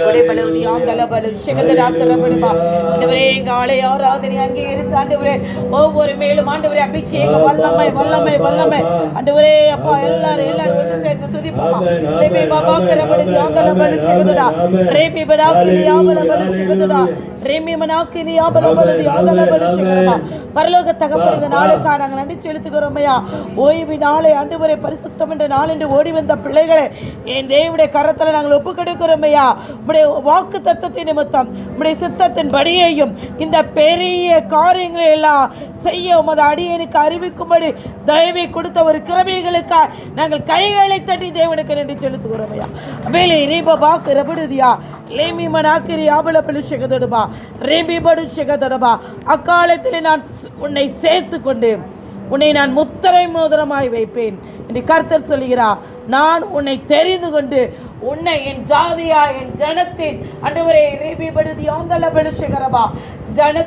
உடைய பலவதி ஆந்தல பல சிகதடாக்கிறபடுமா ஆண்டவரே எங்க ஆலய ஆராதனை அங்கே இருக்கு ஆண்டவரே ஒவ்வொரு மேலும் ஆண்டவரே அபிஷேகம் வல்லமை வல்லமை வல்லமை ஆண்டவரே அப்பா எல்லாரும் ஒன்று சேர்ந்து துதிப்போமா ரேபி பாபா கரபடுதி ஆந்தல பல சிகதடா ரேபி படாக்கிலி ஆவல பல சிகதடா ரேமி மனாக்கிலி ஆவல பலதி ஆந்தல பல சிகரமா பரலோக தகப்பன் இந்த நாளுக்காக நாங்கள் நன்றி செலுத்துகிறோம் ஐயா. ஓய்வு நாளை ஆண்டவரே பரிசுத்தம் என்ற நாள் என்று ஓடி வந்த பிள்ளைகளை என் தேவனுடைய கரத்தில் நாங்கள் ஒப்பு கொடுக்கிறோம் ஐயா. உடைய வாக்கு தத்தத்தின் நிமித்தம் உடைய சித்தத்தின் படியையும் இந்த பெரிய காரியங்களை எல்லாம் செய்ய உமது அடியனுக்கு அறிவிக்கும்படி தயவை கொடுத்த ஒரு கிருபைகளுக்காக நாங்கள் கைகளை தட்டி தேவனுக்கு நன்றி செலுத்துகிறோம் ஐயா. மேலே ரீபா பாக்கு ரபடுதியா லேமி மனாக்கிரி ஆபல பலுஷகதொடுபா ரேபி படுஷகதொடுபா அக்காலத்தில் நான் உன்னை சேர்த்து கொண்டு உன்னை நான் முத்திரை மோதிரமாய் வைப்பேன் என்று கர்த்தர் சொல்கிறார். நான் உன்னை தெரிந்து கொண்டு உன்னை என் ஜாதியா என் ஜனத்தின் ஆண்டவரே ரேபி படுதி ஆந்தல பலுஷகரபா ஜன